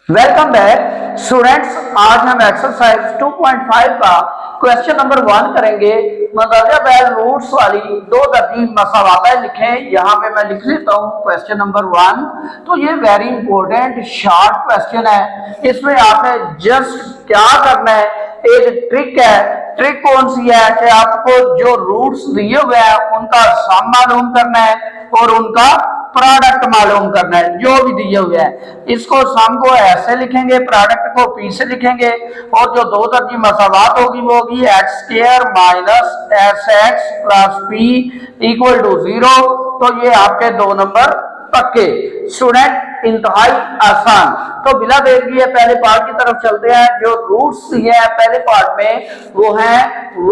Welcome back students. आज हम exercise 2.5 का क्वेश्चन नंबर 1 करेंगे। मदरजा बैल रूट्स वाली दो दर्जी मसावातें लिखें। यहाँ पे मैं लिख लेता हूँ क्वेश्चन नंबर 1। तो ये वेरी इंपॉर्टेंट शॉर्ट क्वेश्चन है। इसमें आपने जस्ट क्या करना है, एक ट्रिक है। ट्रिक कौन सी है कि आपको जो रूट्स दिए हुए हैं उनका सम मालूम करना है और उनका प्रोडक्ट मालूम करना है। जो भी दिए हुए हैं इसको सम को ऐसे लिखेंगे, प्रोडक्ट को पी से लिखेंगे और जो दो दर्जी मसावात होगी वो होगी x square minus s x plus p equal to 0। तो ये आपके दो नंबर पक्के। स्टूडेंट इंतहाई आसान। तो बिना देर किए पहले पार्ट की तरफ चलते हैं। जो रूट्स दिए हैं पहले पार्ट में वो है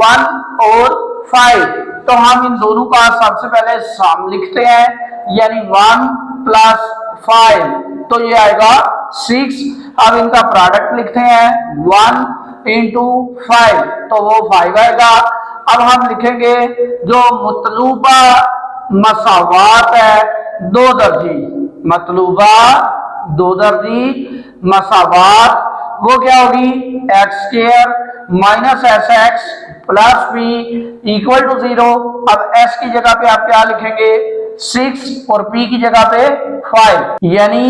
1 और 5। तो हम इन दोनों का सबसे पहले सम लिखते हैं, यानी 1 प्लस 5 तो ये आएगा 6। अब इनका प्रोडक्ट लिखते हैं 1 इंटू 5 तो वो 5 आएगा। अब हम लिखेंगे जो मतलूबा मसावात है दो दर्जी, मतलूबा दो दर्जी मसावात वो क्या होगी x square minus s x plus p equal to 0। अब एस की जगह पे आप क्या लिखेंगे 6 और पी की जगह पे 5, यानी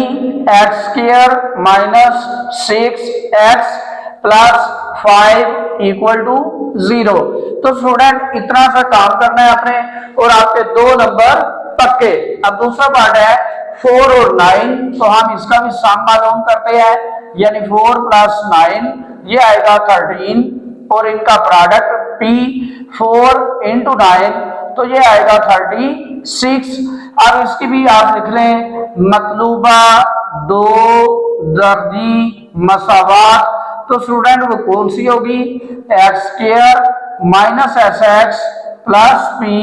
x square minus 6x plus 5 equal to 0। तो स्टूडेंट इतना सा काम करना है आपने और आपके दो नंबर पक्के। अब दूसरा पार्ट है 4 और 9। तो हम इसका भी सम मालूम करते हैं, यानी 4 प्लस 9 ये आएगा 13 और इनका प्रोडक्ट P 4 इंटू 9 तो ये आएगा 36। अब इसकी भी आप लिख लें मतलूबा दो दर्जी मसावात। तो स्टूडेंट वो कौन सी होगी x square minus s x plus p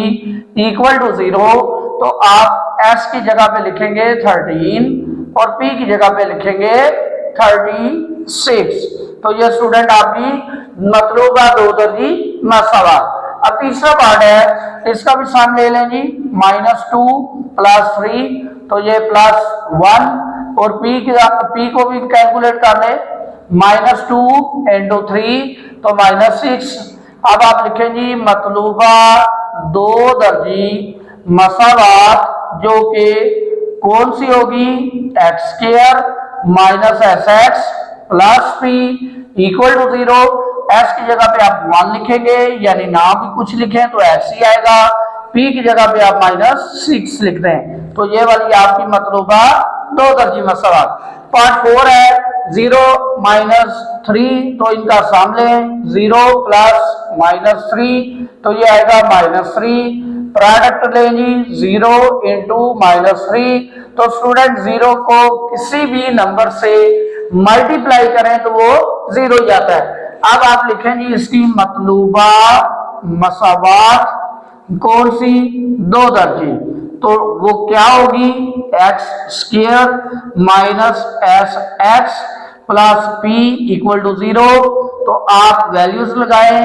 equal to 0। तो आप s की जगह पे लिखेंगे 13 और p की जगह पे लिखेंगे 36। तो ये स्टूडेंट आपकी मतलूबा दो दर्जी मसावात। अब तीसरा पार्ट है, इसका भी सम ले लें जी, -2 प्लस 3 तो ये प्लस 1 और p को भी कैलकुलेट कर ले -2 इंटू 3 तो -6। अब आप लिखें जी मतलूबा दो दर्जी मसावात जो कि कौन सी होगी x square minus s x plus p equal to 0। S की जगह पे आप 1 लिखेंगे, यानी नाम भी कुछ लिखें तो ऐसे ही आएगा। पी की जगह पे आप -6 लिख दें। तो ये वाली आपकी मतलूबा दो दर्जी मसावात। पार्ट 4 है 0 माइनस 3 तो इनका सम लें 0 प्लस -3 तो ये आएगा -3। प्रोडक्ट लें जी 0 इंटू -3 तो स्टूडेंट 0 को किसी भी नंबर से मल्टीप्लाई करें तो वो 0 जाता है। अब आप लिखें जी इसकी मतलूबा मसावात कौन सी दो दर्जी, तो वो क्या होगी x square minus s x plus p equal to 0। तो आप वैल्यूज लगाएं,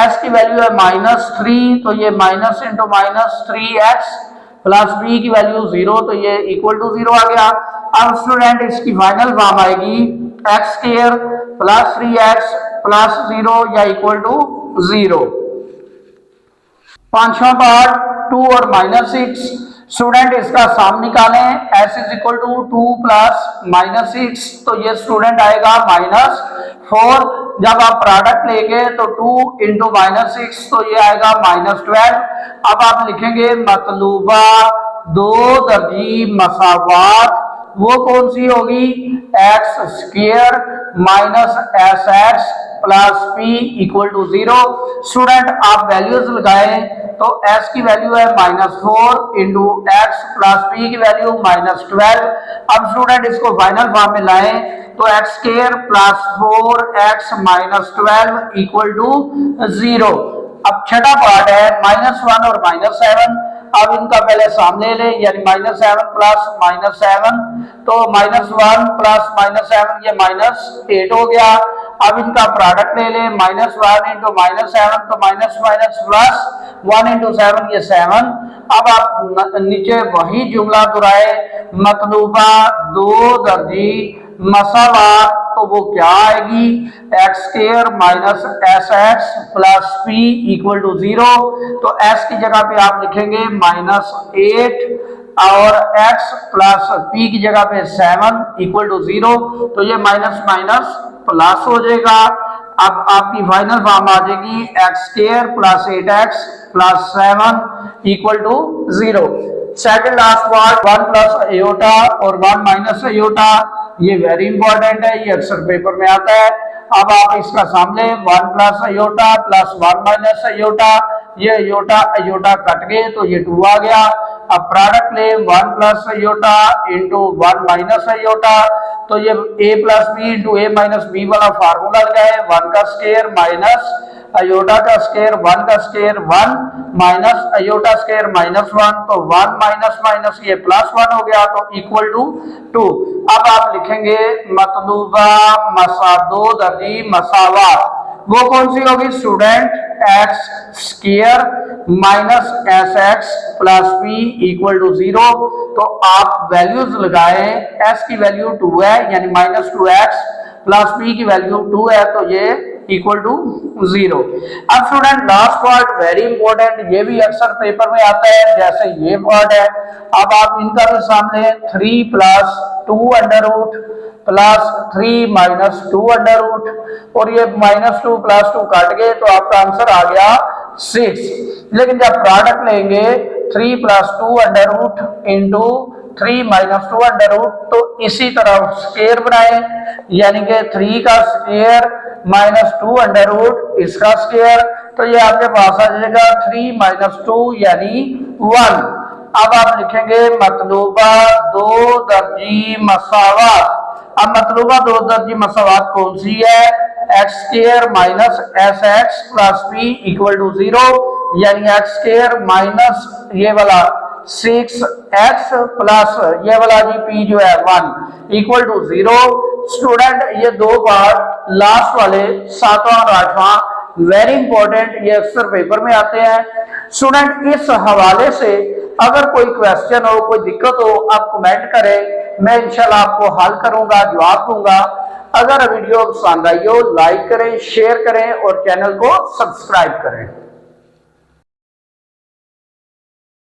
s की वैल्यू है -3 तो ये minus into -3x plus b की वैल्यू 0 तो ये इक्वल टू 0 आ गया। अब स्टूडेंट इसकी फाइनल फॉर्म आएगी x square plus 3x plus 0 या इक्वल टू 0। पांचवा पार्ट 2 और -6। स्टूडेंट इसका सम निकालें, s is equal to 2 plus -6 तो ये स्टूडेंट आएगा -4। जब आप प्रोडक्ट लेंगे तो 2 इंटू -6 तो ये आएगा -12। अब आप लिखेंगे मतलूबा दो दर्जी मसावात वो कौन सी होगी x square minus s x plus p equal to 0। Student आप वैल्यूज लगाएं तो s की वैल्यू है -4 इंटू एक्स प्लस पी की वैल्यू -12। अब स्टूडेंट इसको फाइनल फॉर्म में लाएं तो x square plus 4x -12 equal to 0। अब छठा पार्ट है -1 और -7। अब इनका पहले सम ले लें, यानी -7 प्लस -7 तो -1 प्लस -7 ये -8 हो गया। अब इनका प्रोडक्ट ले लें -1 इंटू -7 तो माइनस माइनस प्लस 1 इंटू 7 ये 7। अब आप नीचे वही जुमला दोहराए मतलूबा दो दर्जी मसावात, तो वो क्या आएगी, x square minus s x plus p equal to 0। तो एस की जगह पे आप लिखेंगे -8 और x प्लस p की जगह पे 7 इक्वल टू 0। तो ये माइनस माइनस प्लस हो जाएगा। अब आपकी फाइनल फॉर्म आ जाएगी x square plus 8x plus 7 equal to 0। Second last part 1 plus iota और 1 माइनस आयोटा, ये वेरी इंपॉर्टेंट है, ये अक्सर पेपर में आता है। अब आप इसका सामने 1 plus iota plus 1 minus iota, ये आयोटा आयोटा कट गए तो ये 2 आ गया। अब प्रोडक्ट ले 1 plus iota into 1 minus iota, तो ये a plus b into a minus b वाला फार्मूला लगा है, 1 का स्क्वायर माइनस आयोटा का स्क्वायर 1 का स्क्वायर 1 माइनस आयोटा स्क्वायर -1, तो 1 माइनस माइनस ये +1 हो गया तो इक्वल टू 2। अब आप लिखेंगे मतलूबा दो दर्जी मसावात, वो कौन सी होगी student, x square minus s x plus p equal to 0। तो आप वैल्यूज लगाएं, एस की वैल्यू 2 है यानी -2x प्लस पी की वैल्यू 2 है तो ये इक्वल टू 0। अब student last part very important, ये भी अक्सर पेपर में आता है, जैसे ये पार्ट है। अब आप इनका भी सामने 3 plus 2 under root plus 3 minus 2 under root, और ये -2 प्लस 2 काट गए तो आपका आंसर आ गया 6। लेकिन जब प्रोडक्ट लेंगे 3 plus 2 under root into 3 minus 2 under root, तो इसी तरह स्क्वायर बनाए, यानी कि 3 का स्क्वायर माइनस 2 अंडर रूट इसका स्क्वायर, तो ये आपके पास आ जाएगा 3 माइनस 2 यानी 1। अब आप लिखेंगे मतलूबा दो दर्जी मसावात। अब मतलूबा दो दर्जी मसावात कौन सी है, x square minus s x plus p equal to 0, यानी एक्स स्क्वायर माइनस ये वाला 6x प्लस ये वाला जी p जो है 1 इक्वल टू 0। स्टूडेंट ये दो पार्ट लास्ट वाले 7वां और 8वां वेरी इंपॉर्टेंट, ये अक्सर पेपर में आते हैं। स्टूडेंट इस हवाले से अगर कोई क्वेश्चन हो, कोई दिक्कत हो, आप कमेंट करें, मैं इंशाल्लाह आपको हल करूंगा, जवाब दूंगा। अगर वीडियो पसंद आई हो लाइक करें, शेयर करें और चैनल को सब्सक्राइब करें।